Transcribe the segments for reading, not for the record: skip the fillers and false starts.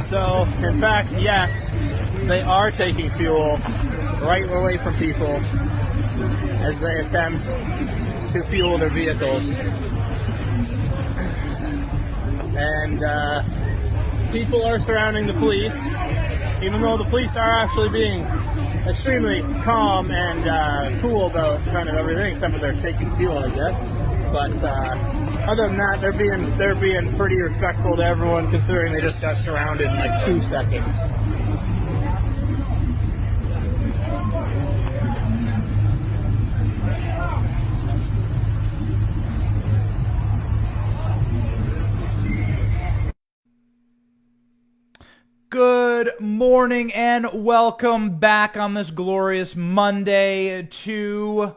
So, in fact, yes, they are taking fuel right away from people as they attempt to fuel their vehicles. And people are surrounding the police, even though the police are actually being extremely calm and cool about kind of everything, except for they're taking fuel, I guess. But other than that, they're being pretty respectful to everyone, considering they just got surrounded in like 2 seconds. Good morning and welcome back on this glorious Monday to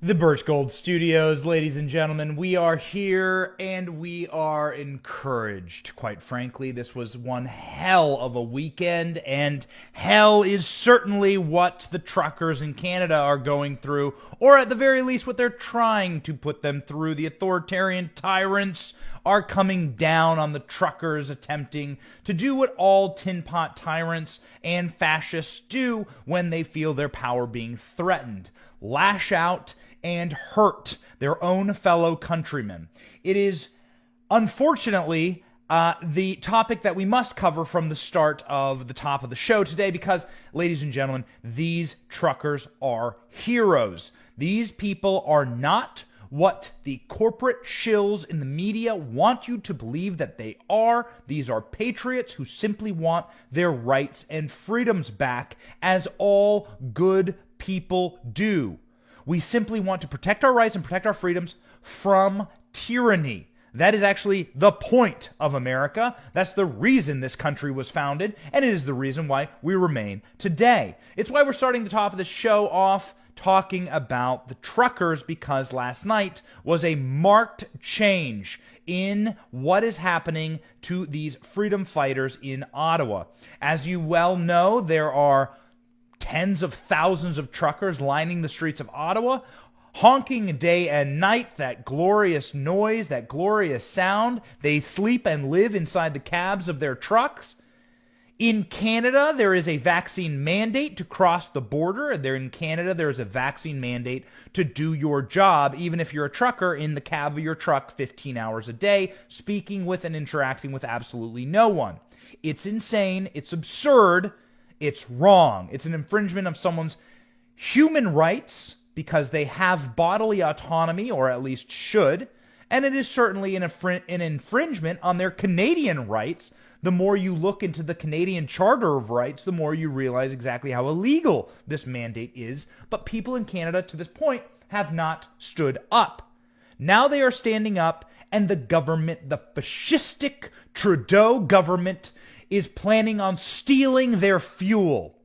the Birch Gold Studios. Ladies and gentlemen, we are here and we are encouraged. Quite frankly, this was one hell of a weekend, and hell is certainly what the truckers in Canada are going through, or at the very least what they're trying to put them through. The authoritarian tyrants are coming down on the truckers, attempting to do what all tin pot tyrants and fascists do when they feel their power being threatened: lash out and hurt their own fellow countrymen. It is, unfortunately, the topic that we must cover from the start of the top of the show today because, ladies and gentlemen, these truckers are heroes. These people are not what the corporate shills in the media want you to believe that they are. These are patriots who simply want their rights and freedoms back, as all good people do. We simply want to protect our rights and protect our freedoms from tyranny. That is actually the point of America. That's the reason this country was founded, and it is the reason why we remain today. It's why we're starting the top of the show off talking about the truckers, because last night was a marked change in what is happening to these freedom fighters in Ottawa. As you well know, there are tens of thousands of truckers lining the streets of Ottawa, honking day and night, that glorious noise, that glorious sound. They sleep and live inside the cabs of their trucks. In Canada, there is a vaccine mandate to cross the border. In Canada, there is a vaccine mandate to do your job, even if you're a trucker in the cab of your truck 15 hours a day, speaking with and interacting with absolutely no one. It's insane. It's absurd. It's wrong. It's an infringement of someone's human rights because they have bodily autonomy, or at least should, and it is certainly an infringement on their Canadian rights. The more you look into the Canadian Charter of Rights, the more you realize exactly how illegal this mandate is. But people in Canada to this point have not stood up. Now they are standing up, and the government, the fascistic Trudeau government, is planning on stealing their fuel.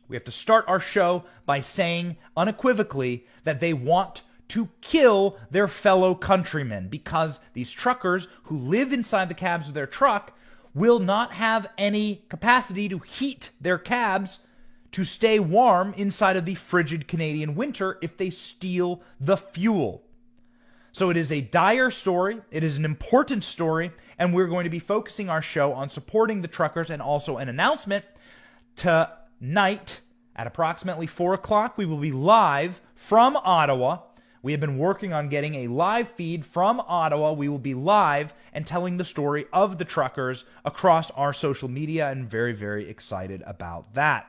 We have to start our show by saying unequivocally that they want to kill their fellow countrymen, because these truckers who live inside the cabs of their truck will not have any capacity to heat their cabs to stay warm inside of the frigid Canadian winter if they steal the fuel. So it is a dire story, it is an important story, and we're going to be focusing our show on supporting the truckers, and also an announcement. Tonight at approximately 4 o'clock, we will be live from Ottawa. We have been working on getting a live feed from Ottawa. We will be live and telling the story of the truckers across our social media, and very, very excited about that.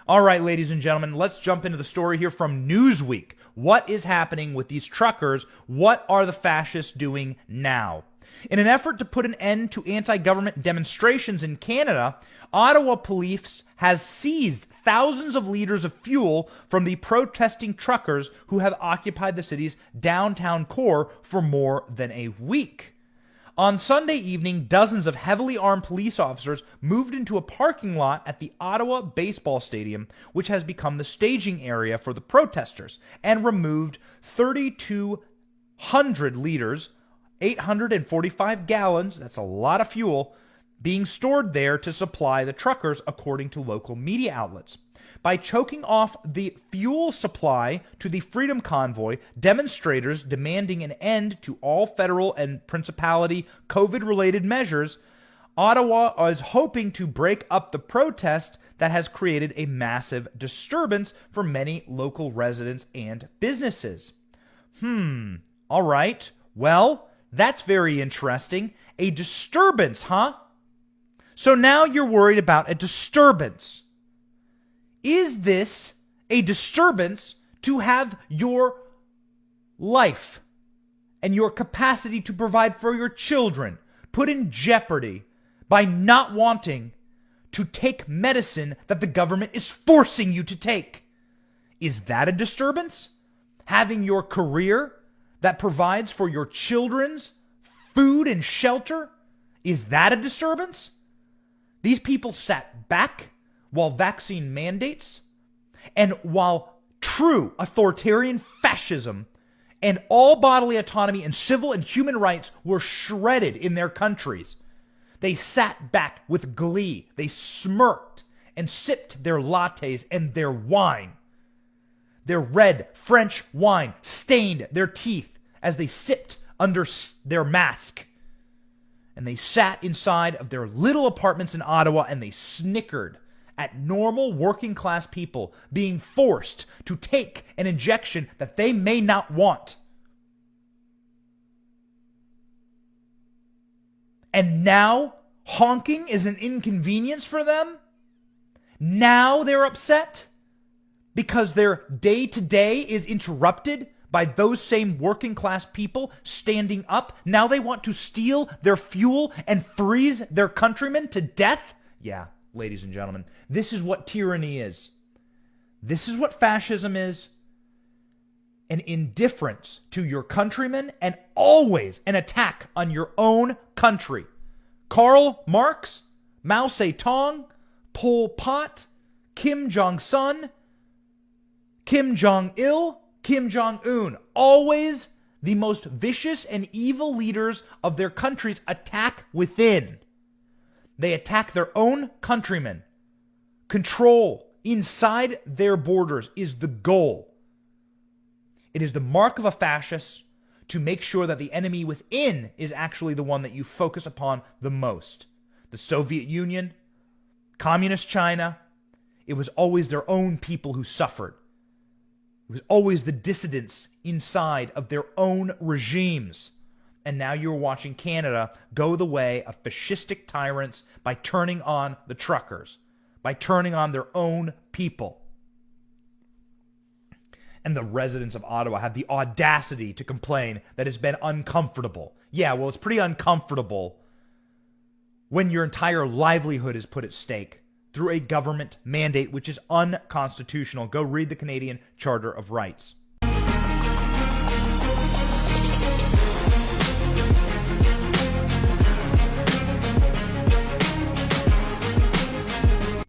All right, ladies and gentlemen, let's jump into the story here from Newsweek. What is happening with these truckers? What are the fascists doing now? In an effort to put an end to anti-government demonstrations in Canada, Ottawa police has seized thousands of liters of fuel from the protesting truckers who have occupied the city's downtown core for more than a week. On Sunday evening, dozens of heavily armed police officers moved into a parking lot at the Ottawa Baseball Stadium, which has become the staging area for the protesters, and removed 3,200 liters, 845 gallons, that's a lot of fuel, being stored there to supply the truckers, according to local media outlets. By choking off the fuel supply to the Freedom Convoy, demonstrators demanding an end to all federal and principality COVID-related measures, Ottawa is hoping to break up the protest that has created a massive disturbance for many local residents and businesses. All right. Well, that's very interesting. A disturbance, huh? So now you're worried about a disturbance. Is this a disturbance to have your life and your capacity to provide for your children put in jeopardy by not wanting to take medicine that the government is forcing you to take? Is that a disturbance? Having your career that provides for your children's food and shelter, is that a disturbance? These people sat back while vaccine mandates and while true authoritarian fascism and all bodily autonomy and civil and human rights were shredded in their countries. They sat back with glee. They smirked and sipped their lattes and their wine. Their red French wine stained their teeth as they sipped under their mask. And they sat inside of their little apartments in Ottawa and they snickered at normal working class people being forced to take an injection that they may not want. And now honking is an inconvenience for them? Now they're upset because their day-to-day is interrupted by those same working class people standing up? Now they want to steal their fuel and freeze their countrymen to death? Yeah, ladies and gentlemen, this is what tyranny is. This is what fascism is. An indifference to your countrymen and always an attack on your own country. Karl Marx, Mao Zedong, Pol Pot, Kim Jong-un, Kim Jong-il, Kim Jong-un, always the most vicious and evil leaders of their countries attack within. They attack their own countrymen. Control inside their borders is the goal. It is the mark of a fascist to make sure that the enemy within is actually the one that you focus upon the most. The Soviet Union, Communist China, it was always their own people who suffered. It was always the dissidents inside of their own regimes. And now you're watching Canada go the way of fascistic tyrants by turning on the truckers, by turning on their own people. And the residents of Ottawa have the audacity to complain that it's been uncomfortable. Yeah, well, it's pretty uncomfortable when your entire livelihood is put at stake through a government mandate which is unconstitutional. Go read the Canadian Charter of Rights.